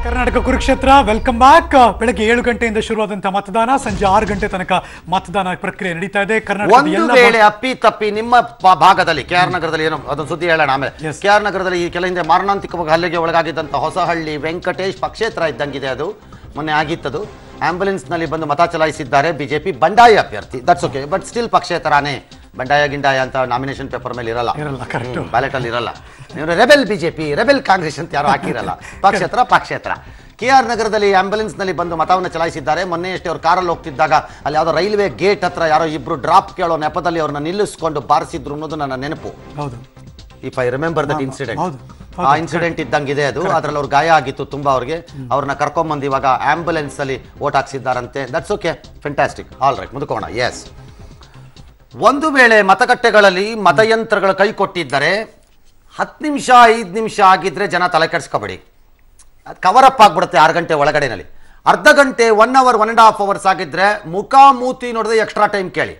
Karnataka Kurukshetra welcome back. ಬೆಳಗ್ಗೆ 7 ಗಂಟೆಯಿಂದ ಶುರುವಾದಂತಹ ಮತದಾನ ಸಂಜೆ 6 ಗಂಟೆ ತನಕ ಮತದಾನ ಪ್ರಕ್ರಿಯೆ ನಡೀತಾ ಇದೆ. ಒಂದು ವೇಳೆ ಅಪ್ಪಿ ತಪ್ಪಿ ನಿಮ್ಮ ಭಾಗದಲ್ಲಿ ಕೆಆರ್ ನಗರದಲ್ಲಿ ಏನೋ ಅದೊಂದು ಸುದ್ದಿ ಹೇಳೋಣ ಆಮೇಲೆ. ಕೆಆರ್ ನಗರದಲ್ಲಿ ಈ ಕೆಲ ಹಿಂದೆ ಮಾರಣಾಂತಿಕವಾಗಿ ಹಲ್ಲೆಗೆ ಒಳಗಾಗಿದ್ದಂತ ಹೊಸಹಳ್ಳಿ ವೆಂಕಟೇಶ್ ಪಕ್ಷೇತರ ಇದ್ದಂಗಿದೆ. ಅದು ಮೊನ್ನೆ ಆಗಿತ್ತದು. ಆಂಬ್ಯುಲೆನ್ಸ್ ನಲ್ಲಿ ಬಂದು ಮತ ಚಲಾಯಿಸಿದ್ದಾರೆ ಬಿಜೆಪಿ ಬಂಡಾಯ ಅಭ್ಯರ್ಥಿ. ದಟ್ಸ್ ಓಕೆ, ಬಟ್ ಸ್ಟಿಲ್ ಪಕ್ಷೇತರಾನೇ. ಬಂಡಾಯ ಗಿಂಡಾಯ ಅಂತ ನಾಮಿನೇಷನ್ ಪೇಪರ್ ಮೇಲೆ ಇರಲ್ಲ, ಬ್ಯಾಲೆಟ್ ಅಲ್ಲಿ ಇರಲ್ಲ. ನೀವು ರೆಬೆಲ್ ಬಿಜೆಪಿ ರೆಬೆಲ್ ಕಾಂಗ್ರೆಸ್ ಅಂತ ಯಾರು ಹಾಕಿರಲ್ಲ. ಪಕ್ಷೇತರ ಕೆಆರ್ ನಗರದಲ್ಲಿ ಆಂಬ್ಯುಲೆನ್ಸ್ ನಲ್ಲಿ ಬಂದು ಮತವನ್ನು ಚಲಾಯಿಸಿದ್ದಾರೆ. ಮೊನ್ನೆ ಅಷ್ಟೇ ಅವ್ರು ಕಾರಲ್ಲಿ ಹೋಗ್ತಿದ್ದಾಗ ಅಲ್ಲಿ ಯಾವುದೋ ರೈಲ್ವೆ ಗೇಟ್ ಹತ್ರ ಯಾರೋ ಇಬ್ರು ಡ್ರಾಪ್ ಕೇಳೋ ನೆಪದಲ್ಲಿ ಅವ್ರನ್ನ ನಿಲ್ಲಿಸಿಕೊಂಡು ಬಾರಿಸಿದ್ರು ಅನ್ನೋದು ನನ್ನ ನೆನಪು. If I remember that incident. ಆ ಇನ್ಸಿಡೆಂಟ್ ಇದ್ದಂಗಿದೆ ಅದು. ಅದ್ರಲ್ಲಿ ಅವ್ರು ಗಾಯ ಆಗಿತ್ತು ತುಂಬಾ. ಅವ್ರನ್ನ ಕರ್ಕೊಂಡ್ಬಂದು ಇವಾಗ ಆಂಬ್ಯುಲೆನ್ಸ್ ಅಲ್ಲಿ ಓಟ್ ಹಾಕ್ಸಿದ್ದಾರಂತೆ. That's okay, fantastic. All right, ಮುಂದಕ್ಕೋಣ. ಎಸ್, ಒಂದು ವೇಳೆ ಮತಗಟ್ಟೆಗಳಲ್ಲಿ ಮತಯಂತ್ರಗಳು ಕೈ ಕೊಟ್ಟಿದ್ದರೆ 10 ನಿಮಿಷ 5 ನಿಮಿಷ ಆಗಿದ್ರೆ ಜನ ತಲೆ ಕೆಡಿಸ್ಕೋಬೇಡಿ, ಅದು ಕವರ್ ಅಪ್ ಆಗ್ಬಿಡುತ್ತೆ 6 ಗಂಟೆ ಒಳಗಡೆನಲ್ಲಿ. ಅರ್ಧ ಗಂಟೆ 1 ಅವರ್ 1.5 ಅವರ್ಸ್ ಆಗಿದ್ರೆ ಮುಖಾಮೂತಿ ನೋಡಿದ್ರೆ ಎಕ್ಸ್ಟ್ರಾ ಟೈಮ್ ಕೇಳಿ.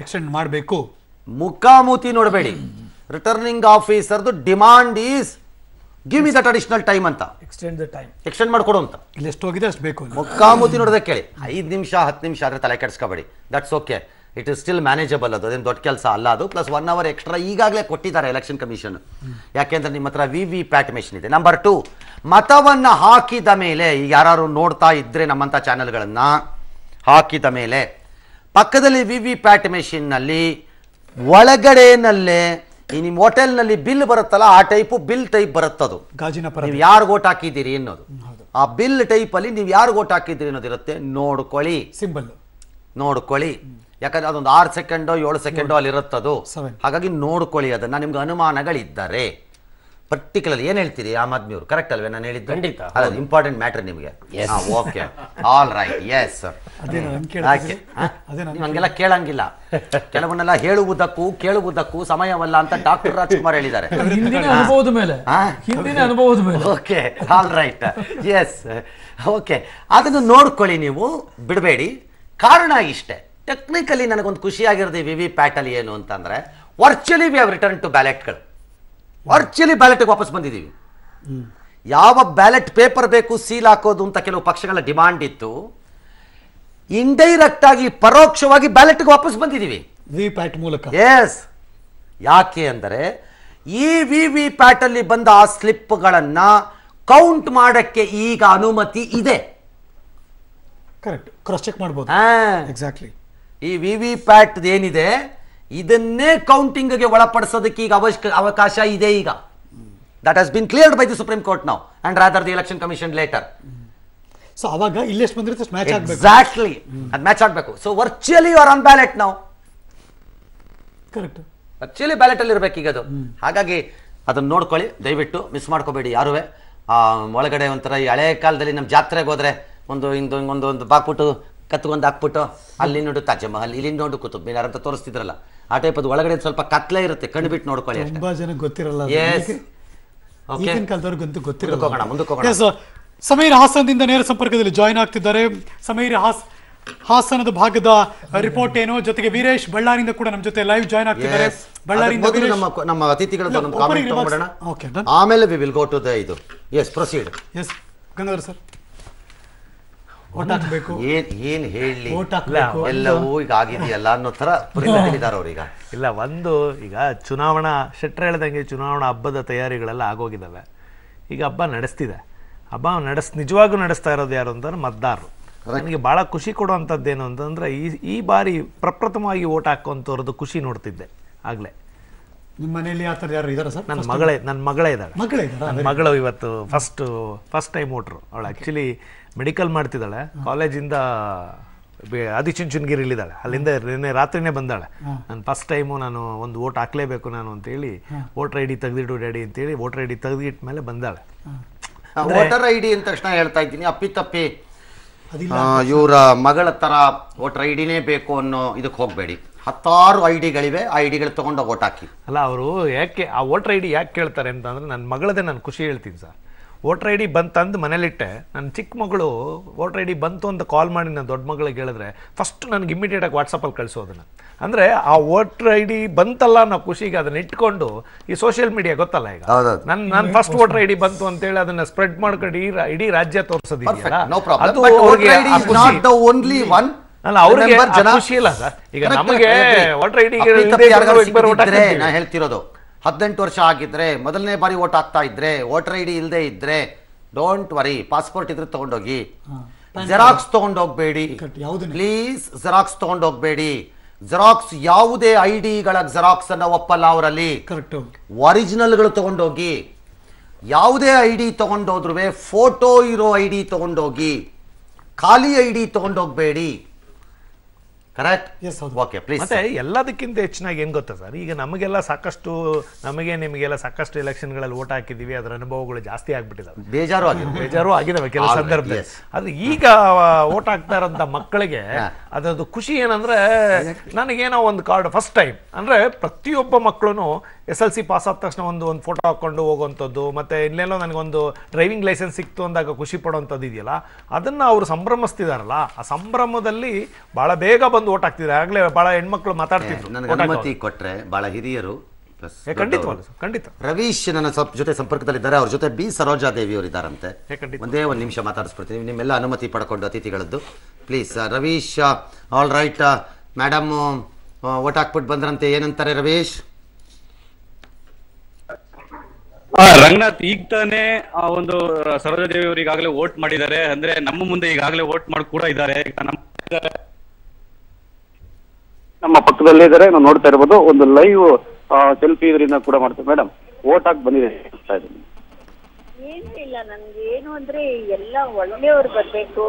ಎಕ್ಸ್ಟೆಂಡ್ ಮಾಡಬೇಕು. ಮುಖಾಮೂತಿ ನೋಡಬೇಡಿ. ರಿಟರ್ನಿಂಗ್ ಆಫೀಸರ್ದು demand is give me that additional time ಅಂತ, ಎಕ್ಸ್ಟೆಂಡ್ ಮಾಡ್ಕೊಡು ಅಂತ. ಇಲ್ಲಿ ಎಷ್ಟು ಹೋಗಿದೆ ಅಷ್ಟು ಬೇಕು. ಮುಖಾಮೂತಿ ನೋಡೋದೇ ಕೇಳಿ. 5 ನಿಮಿಷ 10 ನಿಮಿಷ ಆದರೆ ತಲೆ ಕೆಡಿಸ್ಕೋಬೇಡಿ. That's okay, it is still manageable. ಅದೇನು ದೊಡ್ಡ ಕೆಲಸ ಅಲ್ಲ ಅದು. ಪ್ಲಸ್ 1 ಅವರ್ ಎಕ್ಸ್ಟ್ರಾ ಈಗಾಗಲೇ ಕೊಟ್ಟಿದ್ದಾರೆ ಎಲೆಕ್ಷನ್ ಕಮಿಷನ್. ಯಾಕೆಂದ್ರೆ ನಿಮ್ಮ ಹತ್ರ VVPAT ಮೆಷಿನ್ ಇದೆ. ನಂಬರ್ 2, ಮತವನ್ನು ಹಾಕಿದ ಮೇಲೆ ಈಗ ಯಾರು ನೋಡ್ತಾ ಇದ್ರೆ ನಮ್ಮಂಥ ಚಾನೆಲ್ಗಳನ್ನು ಹಾಕಿದ ಮೇಲೆ ಪಕ್ಕದಲ್ಲಿ VVPAT ಮೆಷಿನ್ನಲ್ಲಿ ಒಳಗಡೆನಲ್ಲೇ ಈ ನಿಮ್ಮ ಹೋಟೆಲ್ನಲ್ಲಿ ಬಿಲ್ ಬರುತ್ತಲ್ಲ, ಆ ಟೈಪು ಬಿಲ್ ಟೈಪ್ ಬರುತ್ತದು. ನೀವು ಯಾರು ಓಟ್ ಹಾಕಿದ್ದೀರಿ ಅನ್ನೋದು ಆ ಬಿಲ್ ಟೈಪಲ್ಲಿ ನೀವು ಯಾರು ಓಟ್ ಹಾಕಿದ್ದೀರಿ ಅನ್ನೋದಿರುತ್ತೆ. ನೋಡ್ಕೊಳ್ಳಿ, ಸಿಂಬಲ್ ನೋಡ್ಕೊಳ್ಳಿ. ಯಾಕಂದ್ರೆ ಅದೊಂದು 6 ಸೆಕೆಂಡೋ 7 ಸೆಕೆಂಡೋ ಅಲ್ಲಿ ಇರುತ್ತದು. ಹಾಗಾಗಿ ನೋಡ್ಕೊಳ್ಳಿ ಅದನ್ನ. ನಿಮ್ಗೆ ಅನುಮಾನಗಳಿದ್ದರೆ ಪರ್ಟಿಕ್ಯುಲರ್ ಏನ್ ಹೇಳ್ತೀರಿ ಆಮ್ ಆದ್ಮಿ ಅವರು, ಕರೆಕ್ಟ್ ಅಲ್ವೇ ನಾನು ಹೇಳಿದ್ದು? ಖಂಡಿತ, ಅದು ಇಂಪಾರ್ಟೆಂಟ್ ಮ್ಯಾಟರ್ ನಿಮಗೆ. Okay, all right. ಎಸ್, ಹಂಗೆಲ್ಲ ಕೇಳಂಗಿಲ್ಲ. ಕೆಲವನ್ನೆಲ್ಲ ಕೇಳುವುದಕ್ಕೂ ಸಮಯವಲ್ಲ ಅಂತ ಡಾಕ್ಟರ್ ರಾಜ್ಕುಮಾರ್ ಹೇಳಿದ್ದಾರೆ. Okay, all right. Yes, okay, ಅದನ್ನು ನೋಡ್ಕೊಳ್ಳಿ, ನೀವು ಬಿಡಬೇಡಿ. ಕಾರಣ ಇಷ್ಟೇ, ಟೆಕ್ನಿಕಲಿ ನನಗೊಂದು ಖುಷಿಯಾಗಿರೋದು VVPAT ಅಲ್ಲಿ ಏನು ಅಂತಂದ್ರೆ virtually we have return to ಬ್ಯಾಲೆಟ್ಗಳು. ವರ್ಚುವಲಿ ಬ್ಯಾಲೆಟ್ಗೆ ವಾಪಸ್ ಬಂದಿದ್ದೀವಿ. ಯಾವ ಬ್ಯಾಲೆಟ್ ಪೇಪರ್ ಬೇಕು ಸೀಲ್ ಹಾಕೋದು ಅಂತ ಕೆಲವು ಪಕ್ಷಗಳ ಡಿಮಾಂಡ್ ಇತ್ತು. ಇಂಡೈರೆಕ್ಟ್ ಆಗಿ ಪರೋಕ್ಷವಾಗಿ ಬ್ಯಾಲೆಟ್ಗೆ ವಾಪಸ್ ಬಂದಿದ್ದೀವಿ VVPAT ಮೂಲಕ. ಎಸ್, ಯಾಕೆ ಅಂದರೆ ಈ VVPAT ಅಲ್ಲಿ ಬಂದ ಆ ಸ್ಲಿಪ್ಗಳನ್ನ ಕೌಂಟ್ ಮಾಡಕ್ಕೆ ಈಗ ಅನುಮತಿ ಇದೆ. ಕರೆಕ್ಟ್, ಕ್ರಾಸ್ ಚೆಕ್ ಮಾಡಬಹುದು. ಎಕ್ಸಾಕ್ಟ್ಲಿ. ಈ VVPAT ಏನಿದೆ ಇದನ್ನೇ ಕೌಂಟಿಂಗ್ಗೆ ಒಳಪಡಿಸೋದಕ್ಕೆ ಈಗ ಅವಕಾಶ ಇದೆ. ಈಗ that has been cleared by the supreme court now and rather the election commission later. So ಅವಾಗ ಇಲ್ಲೆಷ್ಟು ಬಂದಿರುತ್ತೆ ಮ್ಯಾಚ್ ಆಗಬೇಕು. ಎಕ್ಸಾಕ್ಟ್ಲಿ, ಅದು ಮ್ಯಾಚ್ ಆಗಬೇಕು. So virtually you are on ballot now. Correct, virtually ballot ಅಲ್ಲಿ ಇರಬೇಕು ಈಗ ಅದು. ಹಾಗಾಗಿ ಅದನ್ನ ನೋಡ್ಕೊಳ್ಳಿ, ದಯವಿಟ್ಟು ಮಿಸ್ ಮಾಡ್ಕೋಬೇಡಿ ಯಾರುವೆ. ಒಳಗಡೆ ಒಂಥರ ಈ ಹಳೆ ಕಾಲದಲ್ಲಿ ನಮ್ಮ ಜಾತ್ರೆಗೆ ಹೋದ್ರೆ ಒಂದು ಬಾಕ್ಬಿಟ್ಟು ಕತ್ಕೊಂಡು ಹಾಕ್ಬಿಟ್ಟು ಅಲ್ಲಿ ನೋಡು ತಾಜ್ ಮಹಲ್, ಇಲ್ಲಿ ನೋಡು ಕುತುಬ್ ಮಿನಾರ್ ಅಂತ ತೋರಿಸ್ತಿದ್ರಲ್ಲ, ಆ ಟೈಪ್ ಅದು. ಒಳಗಡೆ ಸ್ವಲ್ಪ ಕತ್ಲೆ ಇರುತ್ತೆ, ಕಣ್ಬಿಟ್ಟು ನೋಡ್ಕೊಳ್ಳಿ. ತುಂಬಾ ಜನ ಗೊತ್ತಿರಲ್ಲ. ಮುಂದಕ್ಕೆ ಸಮೀರ್ ಹಾಸನದಿಂದ ನೇರ ಸಂಪರ್ಕದಲ್ಲಿ ಜಾಯಿನ್ ಆಗ್ತಿದ್ದಾರೆ. ಸಮೀರ್, ಹಾಸನದ ಭಾಗದ ರಿಪೋರ್ಟ್ ಏನು? ಜೊತೆಗೆ ವೀರೇಶ್ ಬಳ್ಳಾರಿಯಿಂದ ಕೂಡ ನಮ್ಮ ಜೊತೆ ಲೈವ್ ಜಾಯಿನ್ ಆಗ್ತಿದ್ದಾರೆ. ಬಳ್ಳಾರಿಯಿಂದ ನಮ್ಮ ಅತಿಥಿಗಳ ಆಮೇಲೆ we will go to the ಇದು. Yes, proceed. Yes, Gangadhar sir, ಏನ್ ಹೇಳಿ, ಎಲ್ಲವೂ ಈಗ ಆಗಿದೆಯಲ್ಲ ಅನ್ನೋ ತರ ಹೇಳಿದ್ದಾರೆ ಅವ್ರೀಗ. ಇಲ್ಲ, ಈಗ ಚುನಾವಣಾ ಶೆಟ್ರ್ ಹೇಳ್ದಂಗೆ ಚುನಾವಣಾ ಹಬ್ಬದ ತಯಾರಿಗಳೆಲ್ಲ ಆಗೋಗಿದ್ದಾವೆ. ಈಗ ಹಬ್ಬ ನಡೆಸ್ತಿದೆ. ನಿಜವಾಗೂ ನಡೆಸ್ತಾ ಇರೋದು ಯಾರು ಅಂತಂದ್ರೆ ಮತದಾರರು. ನನಗೆ ಬಹಳ ಖುಷಿ ಕೊಡುವಂಥದ್ದೇನು ಅಂತಂದ್ರೆ ಈ ಬಾರಿ ಪ್ರಪ್ರಥಮವಾಗಿ ಓಟ್ ಹಾಕುವಂಥವ್ರದ್ದು ಖುಷಿ ನೋಡ್ತಿದ್ದೆ ಆಗ್ಲೇ. ನಿಮ್ಮ ಮನೆಯಲ್ಲಿ ಆ ಥರ ಯಾರು ಇದ್ದಾರೆ ಸರ್? ನನ್ನ ಮಗಳೇ ಇದ್ದಾಳೆ. ನನ್ನ ಮಗಳು ಇವತ್ತು ಫಸ್ಟ್ ಟೈಮ್ ವೋಟ್ರು. ಅವಳು ಆ್ಯಕ್ಚುಲಿ ಮೆಡಿಕಲ್ ಮಾಡ್ತಿದ್ದಾಳೆ. ಕಾಲೇಜಿಂದ ಆದಿಚುಂಚನಗಿರಿಲಿದ್ದಾಳೆ. ಅಲ್ಲಿಂದ ನಿನ್ನೆ ರಾತ್ರಿನೇ ಬಂದಾಳೆ. ನಾನು ಫಸ್ಟ್ ಟೈಮು ನಾನು ಒಂದು ವೋಟ್ ಹಾಕ್ಲೇಬೇಕು ನಾನು ಅಂತೇಳಿ ವೋಟರ್ ID ತೆಗೆದಿಡು ಡ್ಯಾಡಿ ಅಂತೇಳಿ ವೋಟರ್ ID ತೆಗೆದಿಟ್ಟ ಮೇಲೆ ಬಂದಾಳೆ. ವೋಟರ್ ID ಅಂದ ತಕ್ಷಣ ಹೇಳ್ತಾ ಇದ್ದೀನಿ, ಅಪ್ಪಿತಪ್ಪಿ ಇವರ ಮಗಳ ತರ ವೋಟರ್ ಐಡಿನೇ ಬೇಕು ಅನ್ನೋ ಇದಕ್ಕೆ ಹೋಗಬೇಡಿ. 10 ಐಡಿಗಳಿವೆ, ಆ ಐಡಿಗಳು ತಗೊಂಡು ವೋಟ್ ಹಾಕಿ. ಅಲ್ಲ, ಅವರು ಯಾಕೆ ಆ ವೋಟರ್ ID ಯಾಕೆ ಕೇಳ್ತಾರೆ ಅಂತಂದ್ರೆ ನನ್ನ ಮಗಳದೇ ನಾನು ಖುಷಿ ಹೇಳ್ತೀನಿ ಸರ್. ವೋಟರ್ ಐ ಡಿ ಬಂತಂದು ಮನೇಲಿಟ್ಟೆ. ನನ್ನ ಚಿಕ್ಕ ಮಗಳು ವೋಟರ್ ಐ ಡಿ ಬಂತು ಅಂತ ಕಾಲ್ ಮಾಡಿ ನನ್ನ ದೊಡ್ಡ ಮಗಳಿಗೆ ಹೇಳಿದ್ರೆ ಫಸ್ಟ್ ನನಗೆ ಇಮಿಡಿಯೇಟಾಗಿ ವಾಟ್ಸಪ್ಪಲ್ಲಿ ಕಳಿಸೋದನ್ನ. ಅಂದರೆ ಆ ವೋಟರ್ ಐ ಡಿ ಬಂತಲ್ಲ ಅನ್ನೋ ಖುಷಿಗೆ ಅದನ್ನ ಇಟ್ಕೊಂಡು ಈ ಸೋಷಿಯಲ್ ಮೀಡಿಯಾ ಗೊತ್ತಲ್ಲ ಈಗ, ನಾನು ಫಸ್ಟ್ ವೋಟರ್ ಐ ಡಿ ಬಂತು ಅಂತೇಳಿ ಅದನ್ನ ಸ್ಪ್ರೆಡ್ ಮಾಡ್ಕೊಂಡು ಇಡೀ ರಾಜ್ಯ ತೋರಿಸೋದಿದೆಯಲ್ಲ, ಅದು ಅವ್ರಿಗೆ ಅಲ್ಲ, ಅವ್ರಿಗೆ ಖುಷಿ ಇಲ್ಲ ಸರ್. ಈಗ ನಮಗೆ ವೋಟರ್ ಐ ಡಿ ನಾ ಹೇಳ್ತಿರೋದು 18 ವರ್ಷ ಆಗಿದ್ರೆ, ಮೊದಲನೇ ಬಾರಿ ವೋಟ್ ಹಾಕ್ತಾ ಇದ್ರೆ, ವೋಟರ್ ಐ ಡಿ ಇಲ್ಲದೆ ಇದ್ರೆ ಡೋಂಟ್ ವರಿ, ಪಾಸ್ಪೋರ್ಟ್ ಇದ್ರೆ ತಗೊಂಡೋಗಿ. ಜೆರಾಕ್ಸ್ ತಗೊಂಡೋಗ್ಬೇಡಿ ಪ್ಲೀಸ್, ಜೆರಾಕ್ಸ್ ತಗೊಂಡೋಗ್ಬೇಡಿ. ಜೆರಾಕ್ಸ್ ಯಾವುದೇ ಐ ಡಿಗಳ ಜೆರಾಕ್ಸ್ ಅನ್ನ ಒಪ್ಪಲ್ಲ ಅವರಲ್ಲಿ. ಒರಿಜಿನಲ್ಗಳು ತಗೊಂಡೋಗಿ. ಯಾವುದೇ ಐ ಡಿ ತಗೊಂಡೋದ್ರೂ ಫೋಟೋ ಇರೋ ಐ ಡಿ ತಗೊಂಡೋಗಿ, ಖಾಲಿ ಐ ಡಿ ತಗೊಂಡೋಗ್ಬೇಡಿ. ಕರೆಕ್ಟ್? Okay please. ಮತ್ತೆ ಎಲ್ಲದಕ್ಕಿಂತ ಹೆಚ್ಚಿನಾಗಿ ಏನ್ ಗೊತ್ತಾ ಸರ್, ಈಗ ನಮಗೆಲ್ಲ ಸಾಕಷ್ಟು, ನಿಮಗೆಲ್ಲ ಸಾಕಷ್ಟು ಎಲೆಕ್ಷನ್ಗಳಲ್ಲಿ ವೋಟ್ ಹಾಕಿದೀವಿ, ಅದರ ಅನುಭವಗಳು ಜಾಸ್ತಿ ಆಗ್ಬಿಟ್ಟಿದಾವೆ, ಬೇಜಾರು ಆಗಿದಾವೆ ಕೆಲವು ಸಂದರ್ಭದಲ್ಲಿ. ಅದು ಈಗ ವೋಟ್ ಹಾಕ್ತಾ ಇರೋಂಥ ಮಕ್ಕಳಿಗೆ ಅದರದ್ದು ಖುಷಿ ಏನಂದ್ರೆ, ನನಗೇನೋ ಒಂದು ಕಾರ್ಡ್ ಫಸ್ಟ್ ಟೈಮ್ ಅಂದ್ರೆ, ಪ್ರತಿಯೊಬ್ಬ ಮಕ್ಕಳು SLC ಪಾಸ್ ಆದ ತಕ್ಷಣ ಒಂದು ಫೋಟೋ ಹಾಕೊಂಡು ಹೋಗುವಂಥದ್ದು, ಮತ್ತೆ ಇಲ್ಲೆಲ್ಲೋ ನನಗೊಂದು ಡ್ರೈವಿಂಗ್ ಲೈಸೆನ್ಸ್ ಸಿಕ್ತು ಅಂದಾಗ ಖುಷಿ ಪಡುವಂಥದ್ದು ಇದೆಯಲ್ಲ, ಅದನ್ನ ಅವರು ಸಂಭ್ರಮಿಸ್ತಿದಾರಲ್ಲ, ಆ ಸಂಭ್ರಮದಲ್ಲಿ ಬಹಳ ಬೇಗ ಬಂದು ಓಟ್ ಹಾಕ್ತಿದ್ದಾರೆ. ಆಗ್ಲೇ ಬಹಳ ಹೆಣ್ಮಕ್ಳು ಮಾತಾಡ್ತಿದ್ರು. ನನಗೆ ಅನುಮತಿ ಕೊಟ್ರೆ ಬಹಳ ಹಿರಿಯರು, ಖಂಡಿತ ರವೀಶ್ ನನ್ನ ಜೊತೆ ಸಂಪರ್ಕದಲ್ಲಿದ್ದಾರೆ. ಅವ್ರ ಜೊತೆ ಬಿ ಸರೋಜಾದೇವಿ ಅವರು ಇದ್ದಾರಂತೆ. ಒಂದೇ ಒಂದು ನಿಮಿಷ ಮಾತಾಡಿಸ್ಬಿಡ್ತೀನಿ, ನಿಮ್ಮೆಲ್ಲ ಅನುಮತಿ ಪಡ್ಕೊಂಡು ಅತಿಥಿಗಳದ್ದು please. Ravish, all right madam vote ಹಾಕ್ಬಿಟ್ಟು ಬಂದ್ರಂತೆ, ಏನಂತಾರೆ ರವೀಶ್? ರಂಗನಾಥ್, ಈಗ ತಾನೇ ಒಂದು ಸರೋಜಾದೇವಿ ಅವರು ಈಗಾಗಲೇ ವೋಟ್ ಮಾಡಿದ್ದಾರೆ, ಅಂದ್ರೆ ನಮ್ಮ ಮುಂದೆ ಈಗಾಗಲೇ ವೋಟ್ ಮಾಡಿ ಕೂಡ ಇದ್ದಾರೆ. ನಮ್ಮ ಪಕ್ಕದಲ್ಲೇ ಇದ್ದಾರೆ, ನಾವು ನೋಡ್ತಾ ಇರ್ಬೋದು. ಒಂದು ಲೈವ್ ಸೆಲ್ಫಿ ಇದರಿಂದ ಕೂಡ ಮಾಡ್ತೇವೆ. ಮೇಡಮ್, ವೋಟ್ ಹಾಕಿ ಬಂದಿದೆ. ಏನು ಇಲ್ಲ, ನನ್ಗೆ ಏನು ಅಂದ್ರೆ ಎಲ್ಲ ಒಳ್ಳೆಯವ್ರು ಬರ್ಬೇಕು,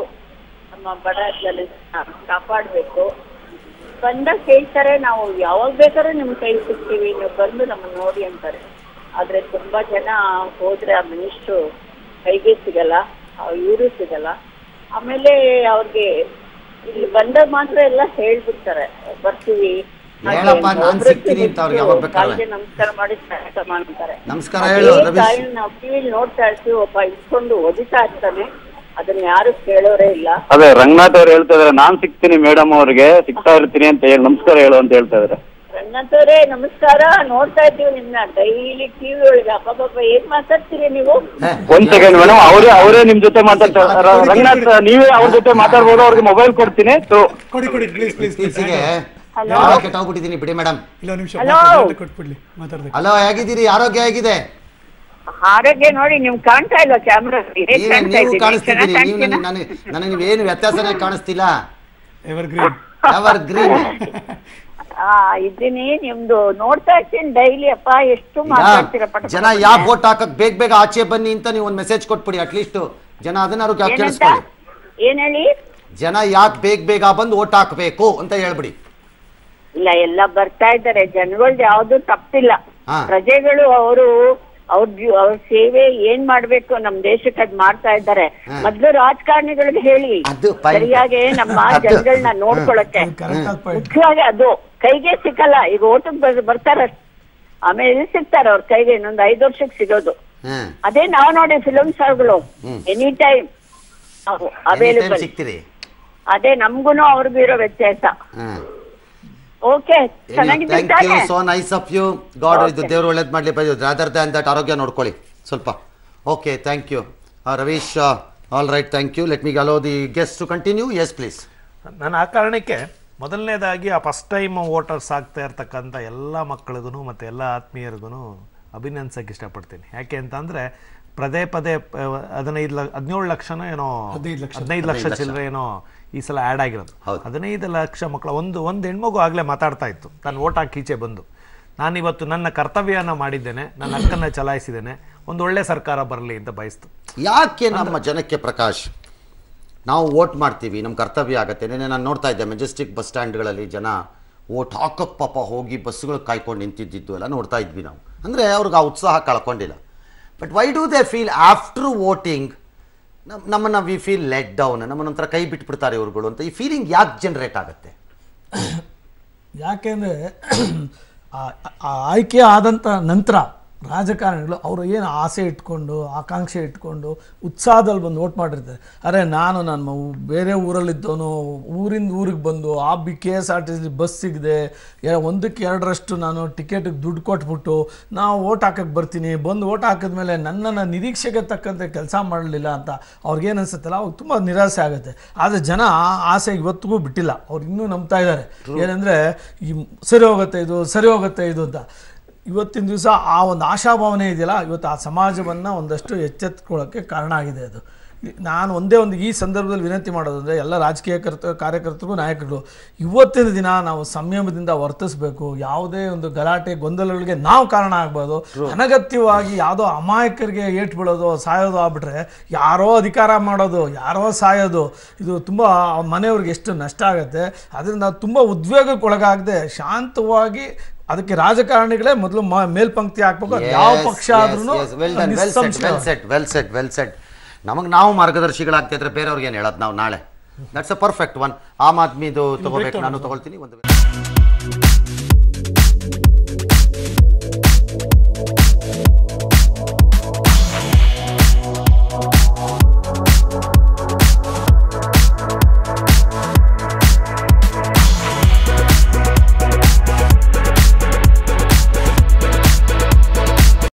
ನಮ್ಮ ಬಡ ಜನ ಕಾಪಾಡ್ಬೇಕು. ಬಂದಾಗ ಹೇಳ್ತಾರೆ ನಾವು ಯಾವಾಗ ಬೇಕಾದ್ರೂ ನಿಮ್ ಕೈ ಸಿಗ್ತೀವಿ, ನೀವು ಬಂದು ನಮ್ಮನ್ನ ನೋಡಿ ಅಂತಾರೆ. ಆದ್ರೆ ತುಂಬಾ ಜನ ಹೋದ್ರೆ ಆ ಮಿನಿಸ್ಟ್ರು ಕೈಗೆ ಸಿಗಲ್ಲ, ಇವರು ಸಿಗಲ್ಲ. ಆಮೇಲೆ ಅವ್ರಿಗೆ ಇಲ್ಲಿ ಬಂದಾಗ ಮಾತ್ರ ಎಲ್ಲ ಹೇಳ್ಬಿಡ್ತಾರೆ ಬರ್ತೀವಿ, ನಮಸ್ಕಾರ ಮಾಡಿ ಅಂತಾರೆ. ನಾವು ಟಿವಿಲಿ ನೋಡ್ತಾ ಇರ್ತೀವಿ, ಒಬ್ಬ ಇಟ್ಕೊಂಡು ಒದಿತಾ ಇರ್ತಾನೆ, ಅದನ್ನ ಯಾರು ಕೇಳೋರೇ ಇಲ್ಲ. ಅದೇ ರಂಗನಾಥ್ ಅವ್ರು ಹೇಳ್ತಾ ಇದಾರೆ, ನಾನ್ ಸಿಗ್ತೀನಿ ಮೇಡಮ್ ಅವ್ರಿಗೆ, ಸಿಗ್ತಾ ಇರ್ತೀನಿ ಅಂತ ಹೇಳಿ ನಮಸ್ಕಾರ ಹೇಳು ಅಂತ ಹೇಳ್ತಾ ಇದಾರೆ. ರಂಗನಾಥ್ ಅವರೇ ನಮಸ್ಕಾರ, ನೋಡ್ತಾ ಇದ್ದೀವಿ ನಿಮ್ನ ಡೈಲಿ ಟಿವಿ ಒಳಗೆ. ಅಪ್ಪ ಏನ್ ಮಾತಾಡ್ತೀರಿ ನೀವು? ಒಂದ್ ಸೆಕೆಂಡ್ ಮೇಡಮ್, ಅವರೇ ನಿಮ್ ಜೊತೆ ಮಾತಾಡ್ತಾರೆ. ರಂಗನಾಥ್, ನೀವೇ ಅವ್ರ ಜೊತೆ ಮಾತಾಡ್ಬೋದು, ಅವ್ರಿಗೆ ಮೊಬೈಲ್ ಕೊಡ್ತೀನಿ. ಬಿಡಿ ಮೇಡಮ್. ಹಲೋ, ಹಲೋ, ಹೇಗಿದ್ದೀರಿ? ಆರೋಗ್ಯ ಹೇಗಿದೆ? ಆರೋಗ್ಯ ನೋಡಿ, ನಿಮ್ ಕಾಣ್ತಾ ಇಲ್ಲ ಕ್ಯಾಮ್ರಾ. ಕಾಣಿಸ್ತಿದ್ದೀರಿ ನನಗೆ, ನೀವೇನು ವ್ಯತ್ಯಾಸನೇ ಕಾಣಿಸ್ತಿಲ್ಲ. ಎವರ್ ಗ್ರೀನ್ ಇದ್ದೀನಿ, ನಿಮ್ದು ನೋಡ್ತಾ ಇರ್ತೀನಿ ಡೈಲಿ. ಅಪ್ಪ ಎಷ್ಟು ಮಾತಾಡ್ತೀರಾ. ಜನ ಯಾಕೆ ವೋಟ್ ಹಾಕಕ್ ಬೇಗ ಆಚೆ ಬನ್ನಿ ಅಂತ ನೀವು ಒಂದು ಮೆಸೇಜ್ ಕೊಟ್ಬಿಡಿ. ಅಟ್ಲೀಸ್ಟ್ ಜನ ಅದನ್ನ ಕೇಳಿಸ್ಕೊಳ್ಳಿ. ಏನ್ ಹೇಳಿ? ಜನ ಯಾಕೆ ಬೇಗ ಬಂದು ವೋಟ್ ಹಾಕ್ಬೇಕು ಅಂತ ಹೇಳ್ಬಿಡಿ. ಇಲ್ಲ, ಎಲ್ಲ ಬರ್ತಾ ಇದ್ದಾರೆ, ಜನಗಳ್ದು ಯಾವ್ದು ತಪ್ಪಿಲ್ಲ. ಪ್ರಜೆಗಳು ಅವ್ರ ಸೇವೆ ಏನ್ ಮಾಡ್ಬೇಕು ನಮ್ ದೇಶಕ್ಕೆ ಅದ್ ಮಾಡ್ತಾ ಇದ್ದಾರೆ. ಮೊದ್ಲು ರಾಜಕಾರಣಿಗಳಿಗೆ ಹೇಳಿ ಸರಿಯಾಗಿ ನಮ್ಮ ಜನಗಳನ್ನ ನೋಡ್ಕೊಳಕ್ಕೆ. ಮುಖ್ಯವಾಗಿ ಅದು ಕೈಗೆ ಸಿಕ್ಕಲ್ಲ. ಈಗ ಓಟಿಗೆ ಬರ್ತಾರ, ಆಮೇಲೆ ಎಲ್ಲಿ ಸಿಗ್ತಾರ ಅವ್ರ ಕೈಗೆ? ಇನ್ನೊಂದು 5 ವರ್ಷಕ್ಕೆ ಸಿಗೋದು. ಅದೇ ನಾವು ನೋಡಿ ಫಿಲಮ್ ಸ್ಟಾರ್ಗಳು ಎನಿ ಟೈಮ್ ಅವೈಲೇಬಲ್. ಅದೇ ನಮ್ಗುನು ಅವ್ರಿಗೂ ಇರೋ ವ್ಯತ್ಯಾಸ. Okay, thank you, so nice of you. God ಇದು ದೇವರು ಒಳ್ಳೇದು ಮಾಡಲಿ. ರಾದರ್ ದ್ಯಾನ್ ದಟ್ ಆರೋಗ್ಯ ನೋಡ್ಕೊಳ್ಳಿ ಸ್ವಲ್ಪ. Okay, thank you Ravish. All right, thank you. Let me allow the guest to continue. Yes please. ನಾನು ಆ ಕಾರಣಕ್ಕೆ ಮೊದಲನೇದಾಗಿ ಆ ಫಸ್ಟ್ ಟೈಮ್ ವೋಟರ್ಸ್ ಆಗ್ತಾ ಇರ್ತಕ್ಕಂಥ ಎಲ್ಲ ಮಕ್ಕಳಿಗೂ ಮತ್ತು ಎಲ್ಲ ಆತ್ಮೀಯರಿಗೂ ಅಭಿನಂದಿಸಕ್ಕೆ ಇಷ್ಟಪಡ್ತೀನಿ. ಯಾಕೆ ಅಂತಂದರೆ ಪದೇ 17 ಲಕ್ಷನೋ ಏನೋ 15 ಲಕ್ಷ ಚಿಲ್ಲರೆ ಏನೋ ಈ ಸಲ ಆ್ಯಡ್ ಆಗಿರೋದು. 15 ಲಕ್ಷ ಮಕ್ಕಳು, ಒಂದು ಹೆಣ್ಮಗು ಆಗಲೇ ಮಾತಾಡ್ತಾ ಇತ್ತು, ನಾನು ವೋಟ್ ಹಾಕಿ ಈಚೆ ಬಂದು, ನಾನಿವತ್ತು ನನ್ನ ಕರ್ತವ್ಯನ ಮಾಡಿದ್ದೇನೆ, ನನ್ನ ಹಕ್ಕನ್ನು ಚಲಾಯಿಸಿದ್ದೇನೆ, ಒಂದು ಒಳ್ಳೆ ಸರ್ಕಾರ ಬರಲಿ ಅಂತ ಬಯಸ್ತು. ಯಾಕೆ ನಮ್ಮ ಜನಕ್ಕೆ ಪ್ರಕಾಶ್ ನಾವು ವೋಟ್ ಮಾಡ್ತೀವಿ, ನಮ್ಮ ಕರ್ತವ್ಯ ಆಗುತ್ತೆ. ನಾನು ನೋಡ್ತಾ ಇದ್ದೆ ಮೆಜೆಸ್ಟಿಕ್ ಬಸ್ ಸ್ಟ್ಯಾಂಡ್ಗಳಲ್ಲಿ ಜನ ವೋಟ್ ಹಾಕಕ್ಕೆ ಪಾಪ ಹೋಗಿ ಬಸ್ಸುಗಳು ಕಾಯ್ಕೊಂಡು ನಿಂತಿದ್ದು ಎಲ್ಲ ನೋಡ್ತಾ ಇದ್ವಿ ನಾವು. ಅಂದರೆ ಅವ್ರಿಗೆ ಆ ಉತ್ಸಾಹ ಕಳ್ಕೊಂಡಿಲ್ಲ. But why do they feel after voting ನಮ್ಮನ್ನು ವಿ ಫೀಲ್ ಲೆಟ್ ಡೌನ್, ನಮ್ಮನ್ನೊಂಥರ ಕೈ ಬಿಟ್ಬಿಡ್ತಾರೆ ಇವ್ರುಗಳು ಅಂತ ಈ ಫೀಲಿಂಗ್ ಯಾಕೆ ಜನರೇಟ್ ಆಗುತ್ತೆ? ಯಾಕೆಂದರೆ ಆಯ್ಕೆ ಆದಂಥ ನಂತರ ರಾಜಕಾರಣಿಗಳು ಅವರು ಏನು ಆಸೆ ಇಟ್ಕೊಂಡು ಆಕಾಂಕ್ಷೆ ಇಟ್ಕೊಂಡು ಉತ್ಸಾಹದಲ್ಲಿ ಬಂದು ವೋಟ್ ಮಾಡಿರ್ತಾರೆ. ಅರೆ ನಾನು ಬೇರೆ ಊರಲ್ಲಿದ್ದವನು ಊರಿಂದ ಊರಿಗೆ ಬಂದು ಆ KSRTC ಬಸ್ ಸಿಗದೆ 1ಕ್ಕೆ 2ರಷ್ಟು ನಾನು ಟಿಕೆಟಿಗೆ ದುಡ್ಡು ಕೊಟ್ಬಿಟ್ಟು ನಾವು ವೋಟ್ ಹಾಕಕ್ಕೆ ಬರ್ತೀನಿ, ಬಂದು ವೋಟ್ ಹಾಕಿದ್ಮೇಲೆ ನನ್ನನ್ನು ನಿರೀಕ್ಷೆಗೆ ತಕ್ಕಂತೆ ಕೆಲಸ ಮಾಡಲಿಲ್ಲ ಅಂತ ಅವ್ರಿಗೇನು ಅನ್ಸುತ್ತಲ್ಲ ಅವ್ರಿಗೆ ತುಂಬ ನಿರಾಸೆ ಆಗುತ್ತೆ. ಆದರೆ ಜನ ಆಸೆ ಇವತ್ತಿಗೂ ಬಿಟ್ಟಿಲ್ಲ, ಅವ್ರು ಇನ್ನೂ ನಂಬ್ತಾ ಇದ್ದಾರೆ. ಏನಂದರೆ ಈ ಸರಿ ಹೋಗುತ್ತೆ ಇದು ಅಂತ. ಇವತ್ತಿನ ದಿವಸ ಆ ಒಂದು ಆಶಾಭಾವನೆ ಇದೆಯಲ್ಲ, ಇವತ್ತು ಆ ಸಮಾಜವನ್ನು ಒಂದಷ್ಟು ಎಚ್ಚೆತ್ಕೊಳ್ಳೋಕ್ಕೆ ಕಾರಣ ಆಗಿದೆ. ಅದು ನಾನು ಒಂದೇ ಈ ಸಂದರ್ಭದಲ್ಲಿ ವಿನಂತಿ ಮಾಡೋದು ಅಂದರೆ ಎಲ್ಲ ರಾಜಕೀಯ ಕಾರ್ಯಕರ್ತರಿಗೂ ನಾಯಕರು ಇವತ್ತಿನ ದಿನ ನಾವು ಸಂಯಮದಿಂದ ವರ್ತಿಸಬೇಕು. ಯಾವುದೇ ಒಂದು ಗಲಾಟೆ ಗೊಂದಲಗಳಿಗೆ ನಾವು ಕಾರಣ ಆಗ್ಬೋದು. ಅನಗತ್ಯವಾಗಿ ಯಾವುದೋ ಅಮಾಯಕರಿಗೆ ಏಟು ಬೀಳೋದು ಸಾಯೋದು ಆಗ್ಬಿಟ್ರೆ ಯಾರೋ ಅಧಿಕಾರ ಮಾಡೋದು ಯಾರೋ ಸಾಯೋದು ಇದು ತುಂಬ ಮನೆಯವ್ರಿಗೆ ಎಷ್ಟು ನಷ್ಟ ಆಗುತ್ತೆ. ಅದರಿಂದ ತುಂಬ ಉದ್ವೇಗಕ್ಕೊಳಗಾಗದೆ ಶಾಂತವಾಗಿ ಅದಕ್ಕೆ ರಾಜಕಾರಣಿಗಳೇ ಮೊದಲು ಮೇಲ್ಪಂಕ್ತಿ ಹಾಕ್ಬೇಕು. ಯಾವ ಪಕ್ಷ ಆದ್ರೂ ನಮಗೆ ನಾವು ಮಾರ್ಗದರ್ಶಿಗಳಾಗ್ತಿದ್ರೆ ಬೇರೆಯವ್ರಿಗೆ ಏನು ಹೇಳೋದು ನಾವು ನಾಳೆ. That's a perfect one. ಆಮ್ ಆದ್ಮಿದು ತಗೋಬೇಕು, ನಾನು ತಗೊಳ್ತೀನಿ ಒಂದು